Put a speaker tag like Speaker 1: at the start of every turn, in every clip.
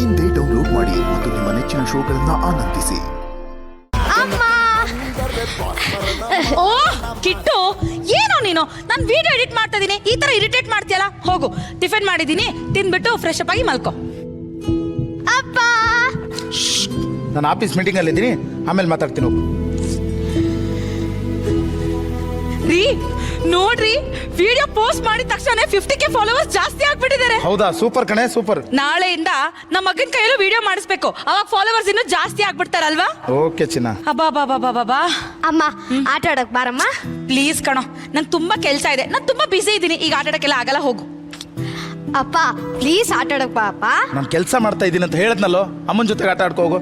Speaker 1: ಇಂದೇ ಡೌನ್ಲೋಡ್ ಮಾಡಿ ಮತ್ತು ನಿಮ್ಮ ನೆಚ್ಚಿನ ಶೋಗಳನ್ನ ಆನಂದಿಸಿ.
Speaker 2: ಓ ಕಿಟ್ಟು, ಏನೋ ನೀನು ನಾನು ವಿಡಿಯೋ ಎಡಿಟ್ ಮಾಡ್ತಾ ಇದೀನಿ, ಈ ತರ ಇರಿಟೇಟ್ ಮಾಡ್ತೀಯಲ್ಲ. ಹೋಗು, ಟಿಫಿನ್ ಮಾಡಿದೀನಿ, ತಿಂದ್ಬಿಟ್ಟು ಫ್ರೆಶ್ ಅಪ್ ಆಗಿ ಮಲ್ಕೋ.
Speaker 3: ಅಪ್ಪ,
Speaker 4: ನಾನು ಆಫೀಸ್ ಮೀಟಿಂಗ್ ಅಲ್ಲಿ ಇದ್ದೀನಿ, ಆಮೇಲೆ ಮಾತಾಡ್ತೀನಿ. ಹೋಗು.
Speaker 2: ರೀ ನೋಡ್ರಿ, ವಿಡಿಯೋ ಪೋಸ್ಟ್ ಮಾಡಿದ ತಕ್ಷಣ 50K ಫಾಲೋವರ್ಸ್ ಜಾಸ್ತಿ ಆಗ್ಬಿಟ್ಟಿದ್ದಾರೆ.
Speaker 4: ಹೌದಾ? ಸೂಪರ್ ಕಣೆ, ಸೂಪರ್.
Speaker 2: ನಾಳೆಯಿಂದ ನಮ್ಮ ಮಗನ ಕೈಯಲ್ಲೂ ವಿಡಿಯೋ ಮಾಡಿಸ್ಬೇಕು, ಅವಾಗ ಫಾಲೋವರ್ಸ್ ಇನ್ನೂ ಜಾಸ್ತಿ ಆಗ್ಬಿಡ್ತಾರಲ್ವಾ?
Speaker 4: ಓಕೆ ಚಿನ್ನ.
Speaker 2: ಅಬ್ಬಾ
Speaker 3: ಅಮ್ಮ ಆಟ ಆಡಕ್ ಬಾರಮ್ಮ.
Speaker 2: ಪ್ಲೀಸ್ ಕಣೋ, ನನ್ ತುಂಬಾ ಕೆಲ್ಸ ಇದೆ, ನಾನು ತುಂಬಾ ಬಿಸಿ ಇದ್ದೀನಿ, ಈಗ ಆಟ ಆಡಕ್ಕೆಲ್ಲ ಆಗಲ್ಲ. ಹೋಗು.
Speaker 3: ಅಪ್ಪ ಪ್ಲೀಸ್ ಆಟ ಆಡಕ್ ಬಾ ಅಪ್ಪ.
Speaker 4: ನಾನು ಕೆಲಸ ಮಾಡ್ತಾ ಇದ್ದೀನಿ ಅಂತ ಹೇಳಿದ್ನಲ್ಲೋ, ಅಮ್ಮನ ಜೊತೆಗೆ ಆಟ ಆಡ್ಕೋ ಹೋಗು.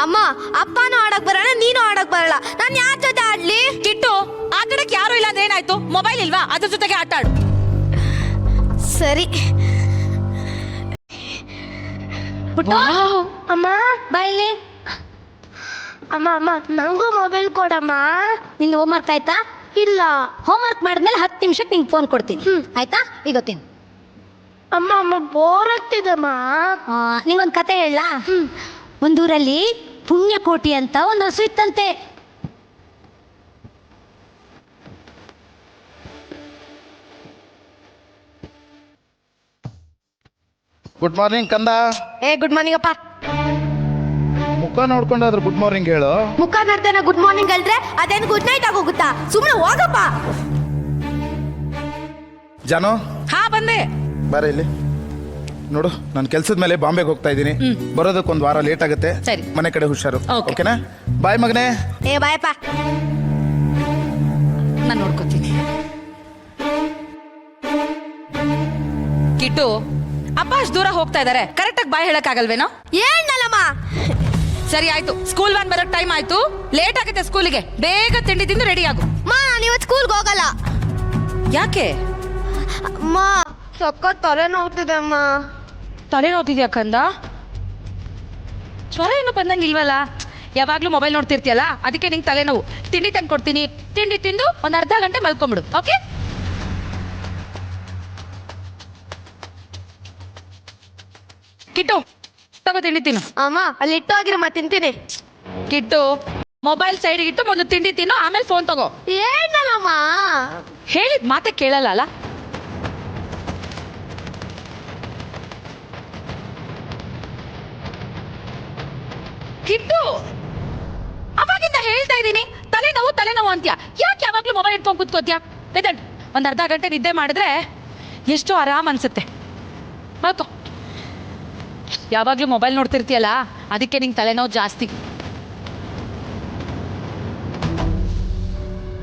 Speaker 3: ಅಮ್ಮ, ಅಪ್ಪನೂ ಆಡಕ್ ಬರೋಣ, ನೀನು ಆಡಕ್ ಬರಲ್ಲ, ನಾನು ಯಾರ ಜೊತೆ ಆಡ್ಲಿ?
Speaker 2: ಕಿಟ್ಟು, ಆಟ ಆಡಕ್ ಯಾರು ಇಲ್ಲ ಅಂದ್ರೆ ಏನಾಯ್ತು? ಮೊಬೈಲ್ ಇಲ್ವಾ? ಅದ್ರ ಜೊತೆಗೆ ಆಟ ಆಡು.
Speaker 3: ಸರಿ.
Speaker 5: ಅಮ್ಮ ಬಾಯಲ್ಲಿ. ಅಮ್ಮ ಅಮ್ಮ ನಂಗೂ ಮೊಬೈಲ್ ಕೊಡಮ್ಮ.
Speaker 6: ನಿಂದು ಹೋಮ್ವರ್ಕ್ ಆಯ್ತಾ?
Speaker 5: ಇಲ್ಲ.
Speaker 6: ಹೋಮ್ವರ್ಕ್ ಮಾಡಿದ್ಮೇಲೆ 10 ನಿಮಿಷಕ್ಕೆ ನಿಂಗೆ ಫೋನ್ ಕೊಡ್ತೀನಿ. ಆಯ್ತಾ? ಈಗ ತಿನ್.
Speaker 5: ಅಮ್ಮ ಅಮ್ಮ ಬೋರ್ ಆಗ್ತಿದಮ್ಮ.
Speaker 6: ನಿಂಗೊಂದು ಕತೆ ಹೇಳ. ಒಂದೂರಲ್ಲಿ ಪುಣ್ಯಕೋಟಿ ಅಂತ ಒಂದು ಹಸು ಇತ್ತಂತೆ.
Speaker 4: ಗುಡ್ ಮಾರ್ನಿಂಗ್ ಕಂದ.
Speaker 3: ಗುಡ್ ಮಾರ್ನಿಂಗ್ ಅಪ್ಪ.
Speaker 4: ಮುಖ ನೋಡ್ಕೊಂಡಾದ್ರೆ ಗುಡ್ ಮಾರ್ನಿಂಗ್ ಹೇಳು.
Speaker 3: ಮುಖ ನೋಡ್ತಾನೆ ಗುಡ್ ಮಾರ್ನಿಂಗ್ ಅಲ್ದ್ರೆ ಅದೇನು ಗುಡ್ ನೈಟ್ ಆಗೋಗುತ್ತಾ? ಸುಮ್ಮನೆ ಹೋಗಪ್ಪ.
Speaker 4: ಜಾನು,
Speaker 2: ಹಾ ಬಂದೆ.
Speaker 4: ಬಾರ ಇಲ್ಲಿ ನೋಡು, ನಾನು ಕೆಲ್ಸದ ಮೇಲೆ ಬಾಂಬೆಗೆ ಹೋಗ್ತಾ ಇದ್ದೀನಿ. ಬರೋದಕ್ಕೊಂದು ವಾರ ಲೇಟ್ ಆಗುತ್ತೆ.
Speaker 2: ಸರಿ.
Speaker 4: ಮನೆ ಕಡೆ ಹುಷಾರು.
Speaker 2: Okay.
Speaker 4: ಓಕೆನಾ? ಬಾಯ್ ಮಗನೇ.
Speaker 3: ಬಾಯಪ್ಪ.
Speaker 2: ನಾನು ನೋಡ್ಕೋತೀನಿ. ಕಿಟ್ಟು, ಅಪ್ಪ ಅಷ್ಟು ದೂರ ಹೋಗ್ತಾ ಇದಾರೆ, ಕರೆಕ್ಟಾಗಿ ಬಾಯ್ ಹೇಳಕ್ ಆಗಲ್ವೇನೋ?
Speaker 3: ಏನಲ್ಲಮ್ಮ.
Speaker 2: ಸರಿ ಆಯ್ತು, ಸ್ಕೂಲ್ ವ್ಯಾನ್ ಬರೋಕ್ ಟೈಮ್ ಆಯ್ತು, ಲೇಟ್ ಆಗುತ್ತೆ ಸ್ಕೂಲಿಗೆ. ಬೇಗ ತಿಂಡಿ ತಿಂದು ರೆಡಿ ಆಗು.
Speaker 3: ನಾನು ಇವತ್ತು ಸ್ಕೂಲ್ಗೆ ಹೋಗಲ್ಲ.
Speaker 2: ಯಾಕೆ?
Speaker 3: ಅಮ್ಮ ಸಕ್ಕ ತಲೆ ನೋವ್ತಿದೆ ಅಮ್ಮ.
Speaker 2: ತಲೆ ನೋಡ್ತಿದ್ಯಾ ಕಂದ? ಜ್ವರ ಏನು ಬಂದಂಗೆ ಇಲ್ವಲ್ಲ? ಯಾವಾಗ್ಲೂ ಮೊಬೈಲ್ ನೋಡ್ತಿರ್ತೀಯಲ್ಲ, ಅದಕ್ಕೆ ನಿಂಗೆ ತಲೆನೋವು. ತಿಂಡಿ ತಂದು ಕೊಡ್ತೀನಿ, ತಿಂಡಿ ತಿಂದು ಒಂದು ಅರ್ಧ ಗಂಟೆ ಮಲ್ಕೊಂಬಿಡು. ಓಕೆ? ಕಿಟ್ಟು, ತಗೋ ತಿಂಡಿ ತಿನ್ನು.
Speaker 3: ಅಮ್ಮ ಅಲ್ಲಿ ಇಟ್ಟು ಹೋಗಿರಮ್ಮ, ತಿಂತೀನಿ.
Speaker 2: ಕಿಟ್ಟು, ಮೊಬೈಲ್ ಸೈಡ್ಗೆ ಇಟ್ಟು ಮೊದಲು ತಿಂಡಿ ತಿನ್ನು, ಆಮೇಲೆ ಫೋನ್ ತಗೋ.
Speaker 3: ಏನಲ್ಲಮ್ಮ.
Speaker 2: ಹೇಳಿದ ಮಾತೆ ಕೇಳಲ್ಲ ಅಲ್ಲ? ಕಿಟ್ಟು, ಅವಾಗಿಂದ ಹೇಳ್ತಾ ಇದ್ದೀನಿ, ತಲೆನೋವು ಅಂತ್ಯಾ. ಯಾಕೆ ಯಾವಾಗ್ಲೂ ಮೊಬೈಲ್ ಇಟ್ಕೊಂಡು ಕೂತ್ಕೋತ್ಯಾ? ಒಂದು ಅರ್ಧ ಗಂಟೆ ನಿದ್ದೆ ಮಾಡಿದ್ರೆ ಎಷ್ಟೋ ಆರಾಮ್ ಅನ್ಸುತ್ತೆ. ಮಲ್ಕೋ. ಯಾವಾಗ್ಲೂ ಮೊಬೈಲ್ ನೋಡ್ತಿರ್ತೀಯಲ್ಲ, ಅದಕ್ಕೆ ನಿಂಗೆ ತಲೆನೋವು ಜಾಸ್ತಿ.